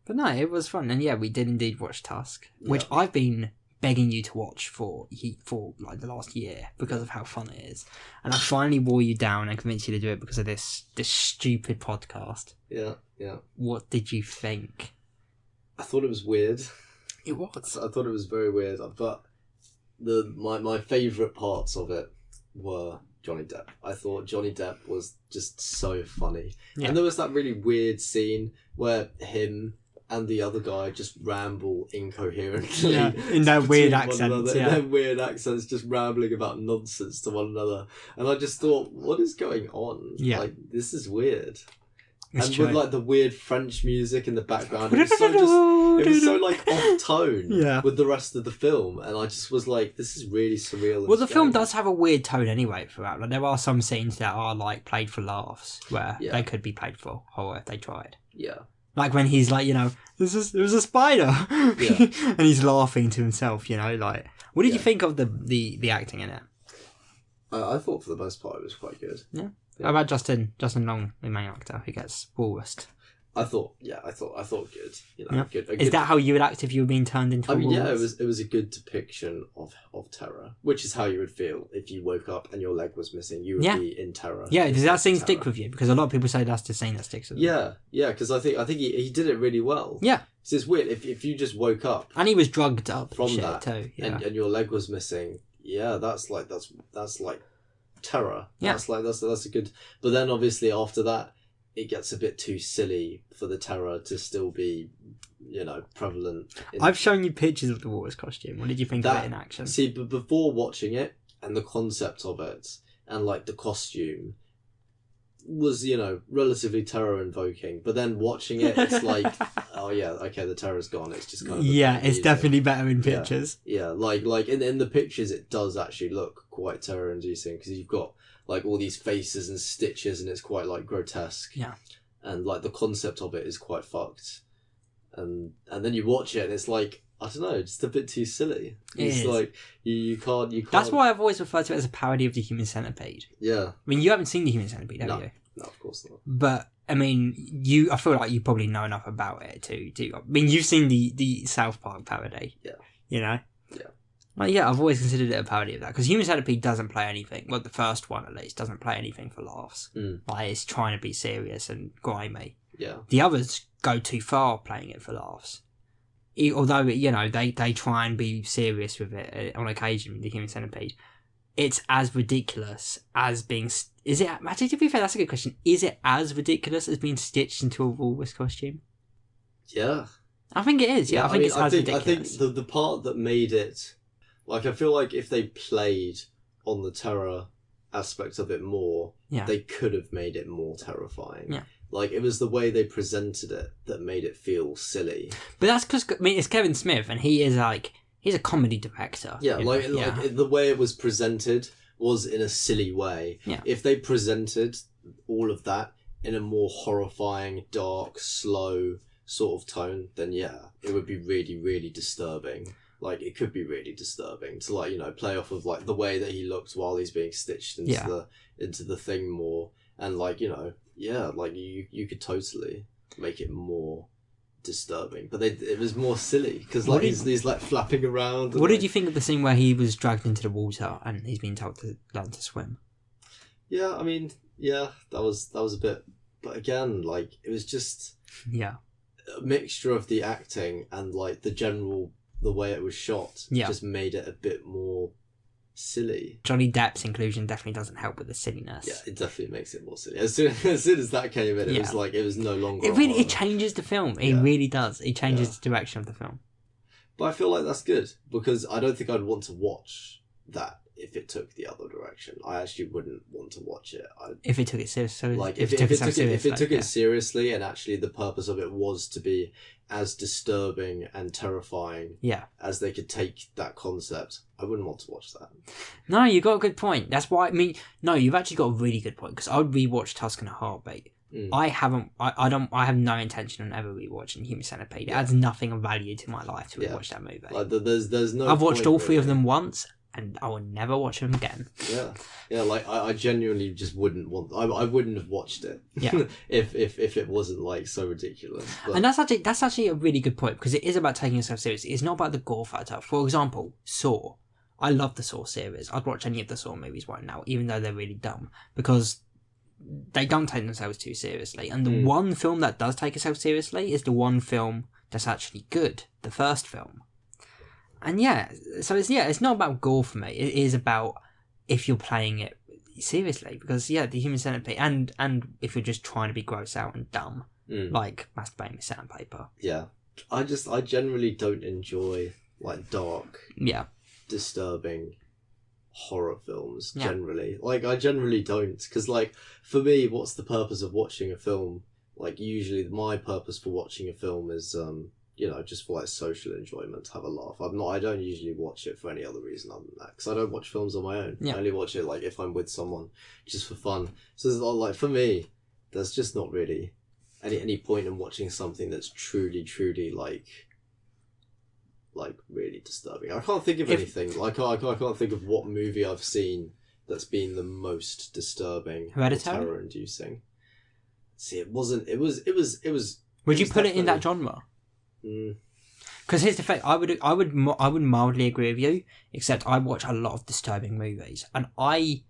But no, it was fun. And yeah, we did indeed watch Tusk, which I've been begging you to watch for like the last year because of how fun it is. And I finally wore you down and convinced you to do it because of this stupid podcast. Yeah. What did you think? I thought it was weird. It was. I thought it was very weird, but my favourite parts of it were Johnny Depp. I thought Johnny Depp was just so funny. Yeah. And there was that really weird scene where him and the other guy just ramble incoherently. Yeah, in their weird accents. In their weird accents, just rambling about nonsense to one another. And I just thought, what is going on? Yeah. Like, this is weird. It's and true. with like the weird French music in the background, it was so like off tone with the rest of the film, and I just was like, "This is really surreal." Well, the film does have a weird tone anyway throughout. Like there are some scenes that are like played for laughs, where they could be played for horror if they tried. Yeah. Like when he's like, there was a spider, and he's laughing to himself. Like what did you think of the acting in it? I thought for the most part it was quite good. Yeah. How about Justin Long, the main actor, who gets walrused? I thought good. Good. Is that how you would act if you were being turned into a walrus? Yeah, it was a good depiction of terror, which is how you would feel if you woke up and your leg was missing. You would be in terror. Yeah, does that scene stick with you? Because a lot of people say that's the scene that sticks with them. Yeah, because I think he did it really well. Yeah. So it's weird if you just woke up and he was drugged up from shit that too, and your leg was missing. Yeah, that's like terror. Yeah. That's a good. But then obviously after that, it gets a bit too silly for the terror to still be, prevalent. I've shown you pictures of the walrus costume. What did you think of it in action? See, but before watching it and the concept of it and like the costume was, relatively terror invoking. But then watching it, it's like, oh yeah, okay, the terror's gone. It's just kind of it's definitely better in pictures. Yeah, like in the pictures, it does actually look quite terror inducing because you've got like all these faces and stitches, and it's quite like grotesque. Yeah, and like the concept of it is quite fucked. And then you watch it, and it's like, I don't know, just a bit too silly. It's like you can't. That's why I've always referred to it as a parody of the Human Centipede. Yeah, I mean, you haven't seen the Human Centipede, have you? No, of course not. But I mean, I feel like you probably know enough about it to. I mean, you've seen the South Park parody. Yeah. Yeah. Like, I've always considered it a parody of that because Human Centipede doesn't play anything. Well, the first one at least doesn't play anything for laughs. Like it's trying to be serious and grimy. Yeah. The others go too far playing it for laughs. Although they try and be serious with it on occasion. The Human Centipede, it's as ridiculous as being. Is it? Actually, to be fair, that's a good question. Is it as ridiculous as being stitched into a walrus costume? Yeah. I think it is. Yeah, I think it's as ridiculous. I think the part that made it. Like, I feel like if they played on the terror aspect of it more, they could have made it more terrifying. Yeah. Like, it was the way they presented it that made it feel silly. But that's because, it's Kevin Smith, and he is he's a comedy director. Yeah, like the way it was presented was in a silly way. Yeah. If they presented all of that in a more horrifying, dark, slow sort of tone, then it would be really, really disturbing. Like, it could be really disturbing to, play off of, the way that he looked while he's being stitched into the thing more. And, you could totally make it more disturbing. But it was more silly, because, he's flapping around. What did you think of the scene where he was dragged into the water and he's been told to learn to swim? Yeah, I mean, that was a bit... But again, it was just... Yeah. A mixture of the acting and, the way it was shot just made it a bit more silly. Johnny Depp's inclusion definitely doesn't help with the silliness. Yeah, it definitely makes it more silly. As soon as that came in, it was it was no longer. It changes the film. It really does. It changes the direction of the film. But I feel like that's good because I don't think I'd want to watch that if it took the other direction. I actually wouldn't want to watch it. If it took it seriously. If it took it seriously and actually the purpose of it was to be as disturbing and terrifying as they could take that concept, I wouldn't want to watch that. No, you got a good point. That's why, you've actually got a really good point because I would rewatch Tusk in a heartbeat. I have no intention on ever rewatching Human Centipede. It adds nothing of value to my life to rewatch that movie. There's no. I've watched all three of them once, and I will never watch them again. Yeah. Like I genuinely just wouldn't want. I wouldn't have watched it. Yeah. if it wasn't like so ridiculous. But... And that's actually a really good point, because it is about taking yourself seriously. It's not about the gore factor. For example, Saw. I love the Saw series. I'd watch any of the Saw movies right now, even though they're really dumb, because they don't take themselves too seriously. And the one film that does take itself seriously is the one film that's actually good, the first film. And it's not about gore for me. It is about if you're playing it seriously, because the Human Centipede, and if you're just trying to be gross out and dumb, like masturbating with sandpaper. Yeah, I generally don't enjoy like dark, disturbing horror films generally. Like I generally don't, because like for me, what's the purpose of watching a film? Like usually my purpose for watching a film is just for like social enjoyment, to have a laugh. I don't usually watch it for any other reason other than that, because I don't watch films on my own. I only watch it like if I'm with someone, just for fun. So it's like, for me, there's just not really any point in watching something that's truly like really disturbing. I can't think of anything. Like I can't think of what movie I've seen that's been the most disturbing, Hereditary? terror inducing. See, it wasn't. It was. Would you put it in that genre? Because here's the thing, I would mildly agree with you, except I watch a lot of disturbing movies, and I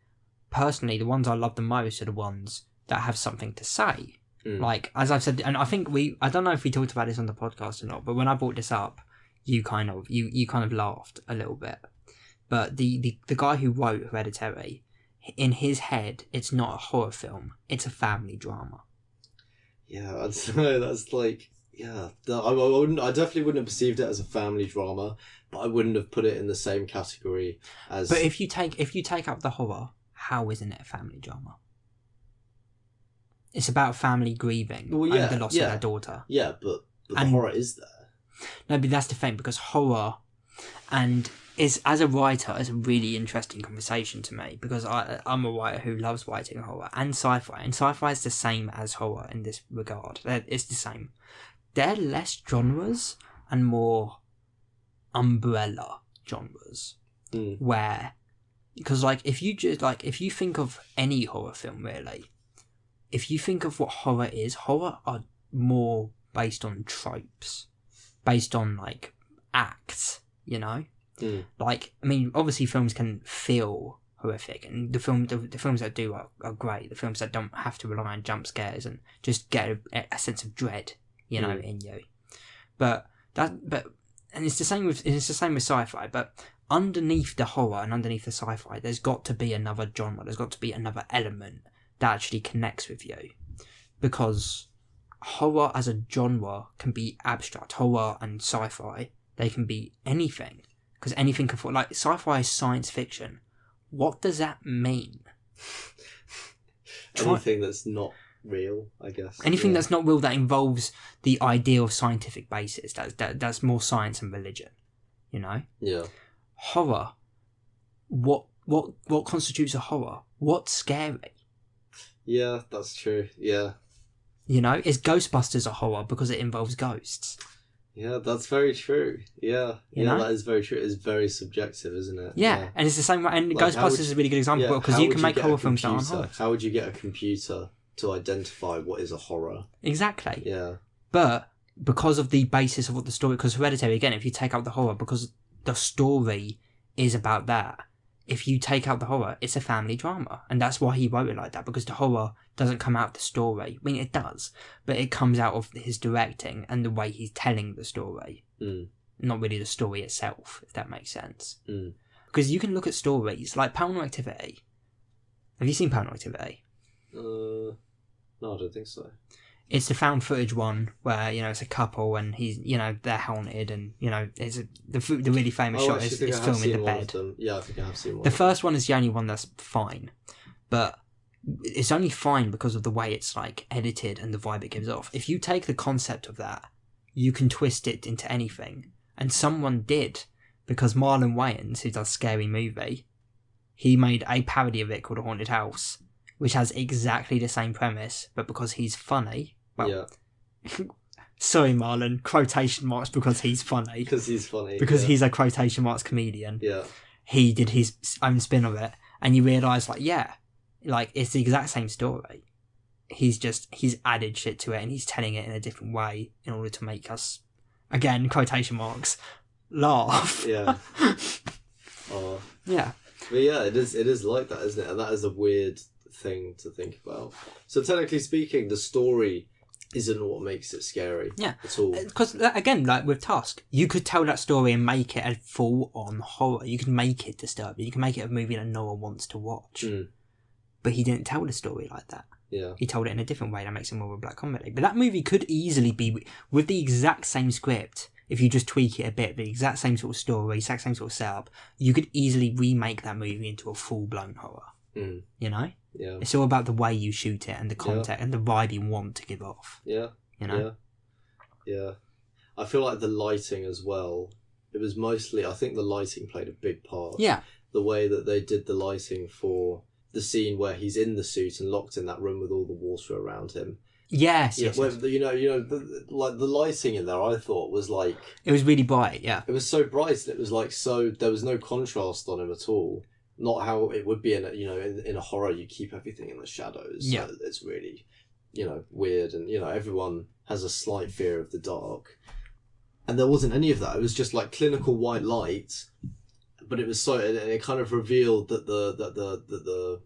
personally, the ones I love the most are the ones that have something to say. Like, as I've said, and I think I don't know if we talked about this on the podcast or not, but when I brought this up, you kind of laughed a little bit. But the guy who wrote Hereditary, in his head, it's not a horror film, it's a family drama. Yeah, that's like. Yeah, I definitely wouldn't have perceived it as a family drama, but I wouldn't have put it in the same category as. But if you take out the horror, how isn't it a family drama? It's about family grieving over the loss of their daughter. Yeah, but the horror is there. No, but that's the thing, because horror, and is, as a writer, is a really interesting conversation to me, because I'm a writer who loves writing horror and sci-fi, and sci-fi is the same as horror in this regard. It's the same. They're less genres and more umbrella genres. Where, because like if you think of any horror film really, if you think of what horror is, horror are more based on tropes, based on like acts, Like, I mean, obviously films can feel horrific, and the films that do are great. The films that don't have to rely on jump scares and just get a sense of dread. In you, but it's the same with sci-fi. But underneath the horror and underneath the sci-fi, there's got to be another genre. There's got to be another element that actually connects with you, because horror as a genre can be abstract. Horror and sci-fi, they can be anything, because anything can fall. Like sci-fi is science fiction. What does that mean? Anything that's not real, I guess. Anything that's not real, that involves the idea of scientific basis. That's more science and religion, Yeah. Horror. What constitutes a horror? What's scary? Yeah, that's true. Yeah. Is Ghostbusters a horror because it involves ghosts? Yeah, that's very true. Yeah. That is very true. It's very subjective, isn't it? Yeah. And it's the same way. And like, Ghostbusters is a really good example, because you can make horror films that aren't horror. How would you get a computer to identify what is a horror? Exactly. Yeah. But because of the basis of what the story, because Hereditary, again, if you take out the horror, because the story is about that, if you take out the horror, it's a family drama. And that's why he wrote it like that, because the horror doesn't come out of the story. I mean, it does, but it comes out of his directing and the way he's telling the story. Not really the story itself, if that makes sense. Because you can look at stories like Paranormal Activity. Have you seen Paranormal Activity? No, I don't think so. It's the found footage one where, it's a couple and he's, they're haunted, and, it's the really famous shot is filmed in the bed. Yeah, I think I have seen one. The first one is the only one that's fine, but it's only fine because of the way it's like edited and the vibe it gives off. If you take the concept of that, you can twist it into anything. And someone did, because Marlon Wayans, who does Scary Movie, he made a parody of it called A Haunted House, which has exactly the same premise, but because he's funny. Well, sorry, Marlon, quotation marks, because he's funny. Because he's funny. Because he's a quotation marks comedian. Yeah. he did his own spin of it, and you realise, like, yeah, like, it's the exact same story. He's added shit to it, and he's telling it in a different way in order to make us, again, quotation marks, laugh. Yeah. Yeah. But yeah, it is like that, isn't it? And that is a weird thing to think about. So technically speaking, the story isn't what makes it scary. Yeah. At all. Because, again, like with Tusk, you could tell that story and make it a full-on horror. You can make it disturbing. You can make it a movie that no one wants to watch. But he didn't tell the story like that. Yeah. He told it in a different way that makes it more of a black comedy. But that movie could easily be, with the exact same script, if you just tweak it a bit, the exact same sort of story, exact same sort of setup, you could easily remake that movie into a full-blown horror. You know? Yeah. It's all about the way you shoot it and the content and the vibe you want to give off. Yeah. You know? Yeah. I feel like the lighting as well, it was mostly, I think the lighting played a big part. Yeah. The way that they did the lighting for the scene where he's in the suit and locked in that room with all the water around him. Yes, yeah, yes, where, yes. the lighting in there, I thought was like, it was really bright. Yeah, it was so bright, and it was like so. There was no contrast on him at all. Not how it would be in a horror. You keep everything in the shadows. Yeah, so it's really, weird, and everyone has a slight fear of the dark, and there wasn't any of that. It was just like clinical white light, but it was so, and it kind of revealed that the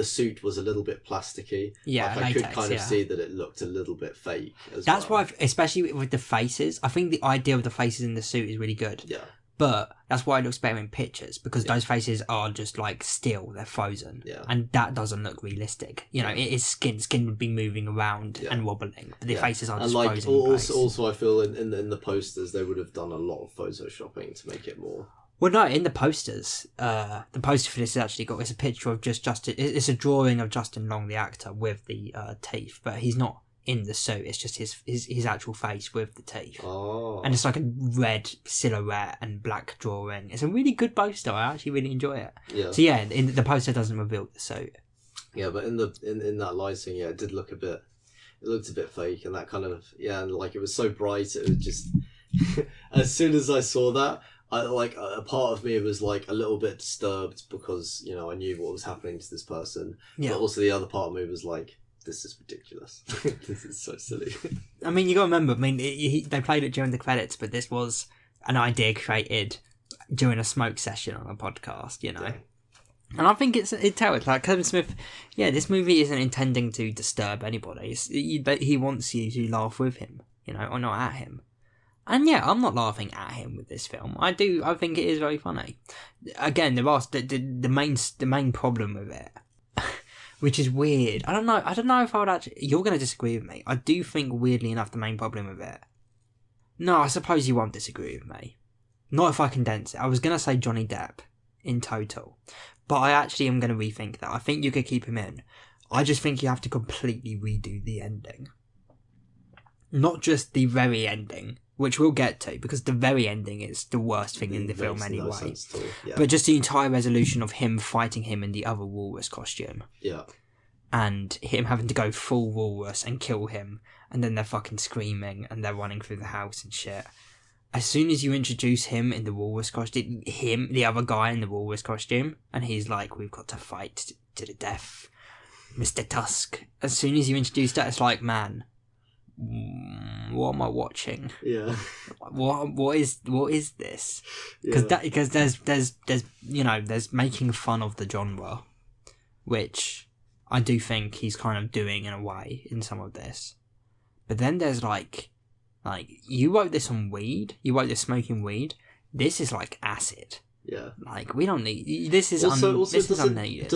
suit was a little bit plasticky. Yeah, like I latex, could kind of see that it looked a little bit fake. That's why, especially with the faces, I think the idea of the faces in the suit is really good. Yeah. But that's why it looks better in pictures, because those faces are just like still, they're frozen. Yeah. And that doesn't look realistic. It is skin. Skin would be moving around and wobbling. But the faces are just frozen. Also, I feel in the posters they would have done a lot of photoshopping to make it more. Well, no, in the posters, the poster for this has actually got, it's a picture of just Justin, it's a drawing of Justin Long, the actor, with the teeth, but he's not in the suit, it's just his actual face with the teeth. Oh. And it's like a red silhouette and black drawing. It's a really good poster, I actually really enjoy it. Yeah. So yeah, the poster doesn't reveal the suit. Yeah, but in that lighting, it did look it looked a bit fake, and that kind of, and like it was so bright, it was just, as soon as I saw that, a part of me was like a little bit disturbed because I knew what was happening to this person. Yeah. But also the other part of me was like, this is ridiculous. This is so silly. I mean, you got to remember. I mean, they played it during the credits, but this was an idea created during a smoke session on a podcast. Yeah. And I think it tells, like Kevin Smith. Yeah, this movie isn't intending to disturb anybody. He wants you to laugh with him, or not at him. And yeah, I'm not laughing at him with this film. I think it is very funny. Again, there are the main problem with it, which is weird. I don't know if I would actually. You're going to disagree with me. I do think, weirdly enough, the main problem with it. No, I suppose you won't disagree with me. Not if I condense it. I was going to say Johnny Depp in total, but I actually am going to rethink that. I think you could keep him in. I just think you have to completely redo the ending. Not just the very ending, which we'll get to, because the very ending is the worst thing in the film anyway. But just the entire resolution of him fighting him in the other walrus costume. Yeah. And him having to go full walrus and kill him, and then they're fucking screaming and they're running through the house and shit. As soon as you introduce him in the walrus costume, the other guy in the walrus costume, and he's like, we've got to fight to the death, Mr. Tusk. As soon as you introduce that, it's like, man, what am I watching? Yeah. What is this? Because there's making fun of the genre, which I do think he's kind of doing in a way in some of this. But then there's like you wrote this on weed. You wrote this smoking weed. This is like acid. Yeah. Like, we don't need this. Is this is unneeded.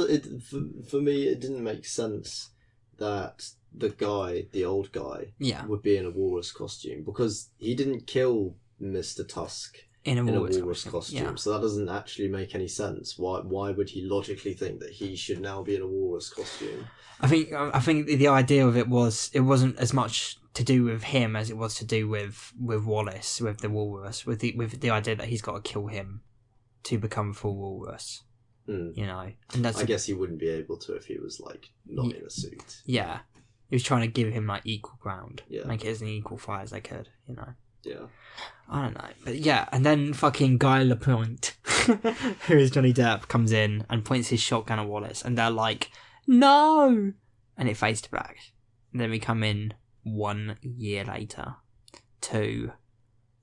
For me, it didn't make sense that the old guy, would be in a walrus costume, because he didn't kill Mr. Tusk in a walrus costume. Yeah. So that doesn't actually make any sense. Why would he logically think that he should now be in a walrus costume? I think the idea of it wasn't as much to do with him as it was to do with Wallace, with the walrus, with the idea that he's got to kill him to become a full walrus. And that's I guess he wouldn't be able to if he was like not in a suit. Yeah. He was trying to give him like equal ground. Yeah. Make it as an equal fight as they could, Yeah. I don't know. But yeah, and then fucking Guy Lapointe. who is Johnny Depp, comes in and points his shotgun at Wallace, and they're like, no! And it fades to black. And then we come in 1 year later to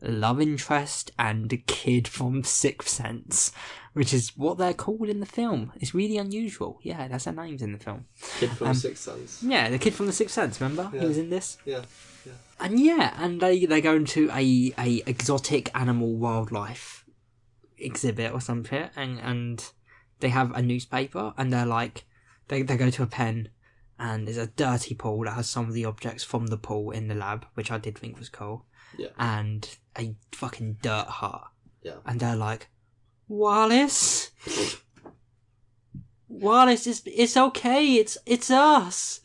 love interest and kid from Sixth Sense, which is what they're called in the film. It's really unusual. Yeah, that's their names in the film. Kid from Sixth Sense. Yeah, the kid from the Sixth Sense, remember? Yeah. He was in this. Yeah. And they go into a exotic animal wildlife exhibit or something, and they have a newspaper, and they're like, they go to a pen, and there's a dirty pool that has some of the objects from the pool in the lab, which I did think was cool. Yeah. And a fucking dirt hut. Yeah. And they're like, Wallace, it's okay, it's us,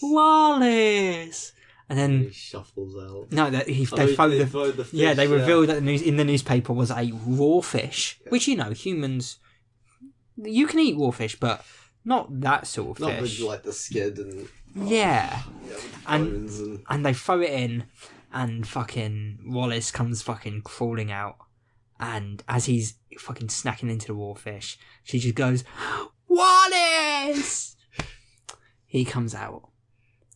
Wallace. And then he shuffles out. No, they throw the fish. Yeah, they revealed that in the newspaper was a raw fish, which humans, you can eat raw fish, but not that sort of fish. Not with the skin and and they throw it in, and fucking Wallace comes fucking crawling out, and as he's fucking snacking into the raw fish, she just goes, Wallace! He comes out,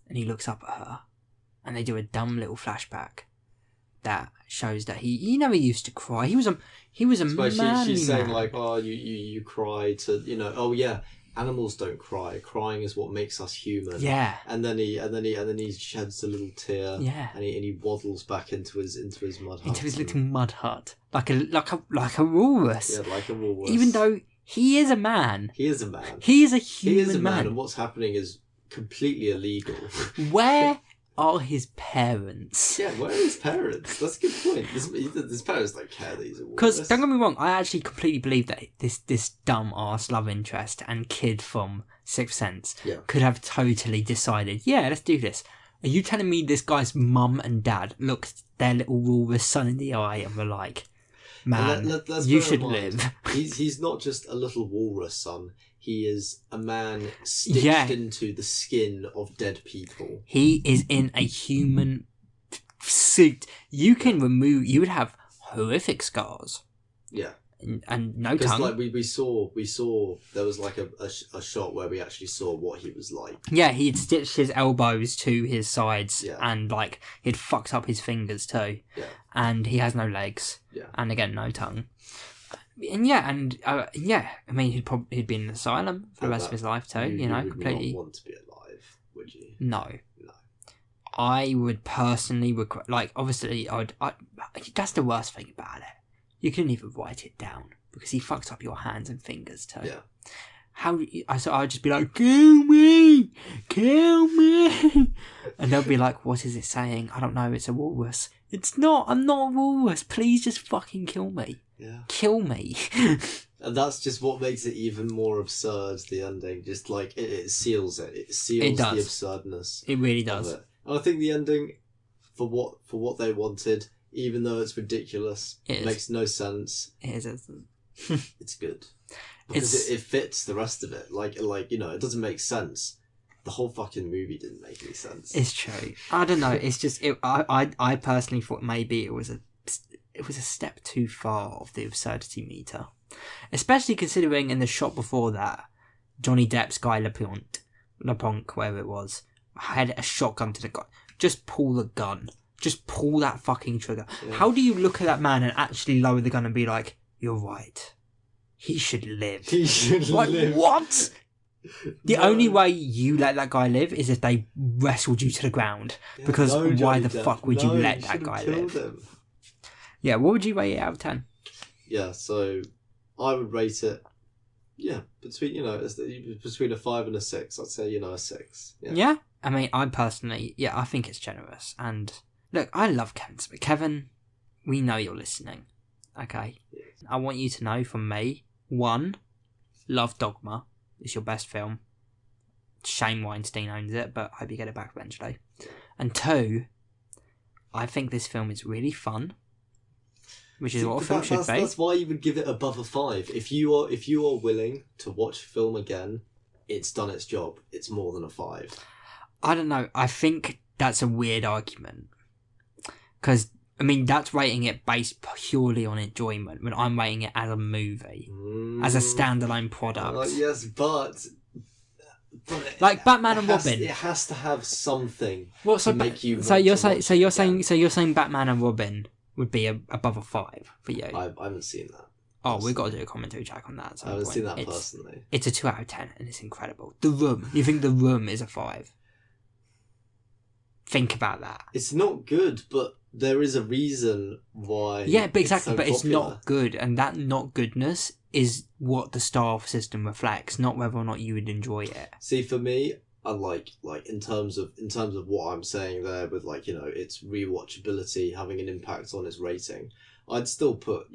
and he looks up at her. And they do a dumb little flashback that shows that he used to cry. He was a manly man. She's saying like, oh, you cry to animals don't cry. Crying is what makes us human. Yeah. And then he sheds a little tear. Yeah. And he waddles back into his mud hut. Into his little mud hut, like a walrus. Yeah, like a walrus. Even though he is a man. He is a man. He is a human He is a man, man. and what's happening is completely illegal. Where are his parents? Yeah, where are his parents? That's a good point. His parents don't care that he's a walrus. Because, don't get me wrong, I actually completely believe that this dumb-ass love interest and kid from Sixth Sense could have totally decided, yeah, let's do this. Are you telling me this guy's mum and dad looked their little walrus son in the eye and were like, man, you should live? He's not just a little walrus son. He is a man stitched into the skin of dead people. He is in a human suit. You would have horrific scars. Yeah. And no tongue. Like we saw there was like a shot where we actually saw what he was like. Yeah, he'd stitched his elbows to his sides and like he'd fucked up his fingers too. Yeah. And he has no legs. Yeah. And again, no tongue. And I mean, he'd been in an asylum for the rest of his life too. You would completely. Not want to be alive, would you? No. I would personally regret. Like, obviously, that's the worst thing about it. You couldn't even write it down because he fucked up your hands and fingers too. Yeah. So I'd just be like, kill me, and they'll be like, what is it saying? I don't know. It's a walrus. It's not. I'm not a walrus. Please just fucking kill me. Yeah. Kill me. And that's just what makes it even more absurd, the ending. Just like, it seals it. It seals the absurdness. It really does. And I think the ending, for what they wanted, even though it's ridiculous, it makes no sense. It is. It's good. Because it fits the rest of it. Like it doesn't make sense. The whole fucking movie didn't make any sense. It's true. I don't know. It's just I personally thought maybe it was a step too far of the absurdity meter, especially considering in the shot before that, Johnny Depp's guy LePonc, wherever it was, had a shotgun to the gun. Just pull the gun. Just pull that fucking trigger. Yeah. How do you look at that man and actually lower the gun and be like, "You're right. He should live." He should live. What? The only way you let that guy live is if they wrestled you to the ground. Yeah, because why the fuck would you let that guy live? Him. Yeah, what would you rate it out of 10? Yeah, so I would rate it, between between a 5 and a 6. I'd say, a 6. Yeah? I mean, I personally, I think it's generous. And look, I love Kevin Smith. Kevin, we know you're listening. Okay? Yes. I want you to know from me, 1, love Dogma. It's your best film. Shane Weinstein owns it, but I hope you get it back eventually. And 2, I think this film is really fun. Which is what a film should be. That's why you would give it above a 5. If you are willing to watch a film again, it's done its job. It's more than a 5. I don't know. I think that's a weird argument. Because I mean, that's rating it based purely on enjoyment, when I'm rating it as a movie, as a standalone product. Yes, but like Batman and Robin. It has to have something What, to make you. So you're saying Batman and Robin would be above a 5 for you? I haven't seen that. Oh, we've got to do a commentary track on that. I haven't seen that personally. It's a 2 out of 10, and it's incredible. The Room. You think The Room is a 5? Think about that. It's not good, but there is a reason why. Yeah, but exactly. But it's popular. not good, and that not goodness is what the star system reflects, not whether or not you would enjoy it. See, for me, I like in terms of what I'm saying there, with its rewatchability having an impact on its rating. I'd still put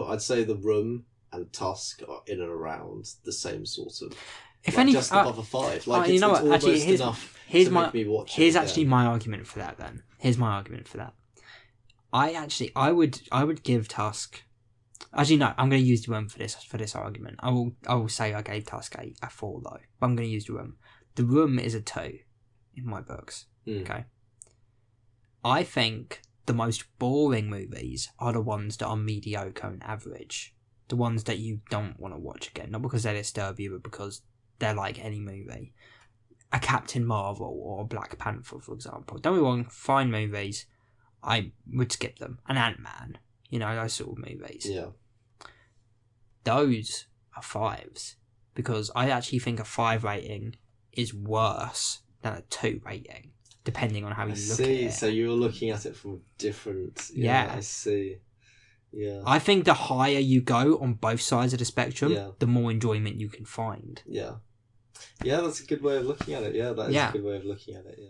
I'd say The Room and Tusk are in and around the same sort of. If any, just above a 5. You know what? Actually, here's my actually my argument for that. Then here's my argument for that. I would give Tusk. Actually, no, I'm going to use The Room for this argument. I will say I gave Tusk a 4 though. But I'm going to use The Room. The Room is a 2 in my books. Okay. I think the most boring movies are the ones that are mediocre and average. The ones that you don't want to watch again, not because they disturb you, but because they're like any movie. A Captain Marvel or a Black Panther, for example. Don't be wrong, fine movies. I would skip them. An Ant-Man, those sort of movies. Yeah. Those are 5s. Because I actually think a 5 rating is worse than a 2 rating, depending on how you look at it. So you're looking at it from different... Yeah. I see. Yeah. I think the higher you go on both sides of the spectrum, the more enjoyment you can find. Yeah. Yeah, that's a good way of looking at it. Yeah, that is a good way of looking at it, yeah.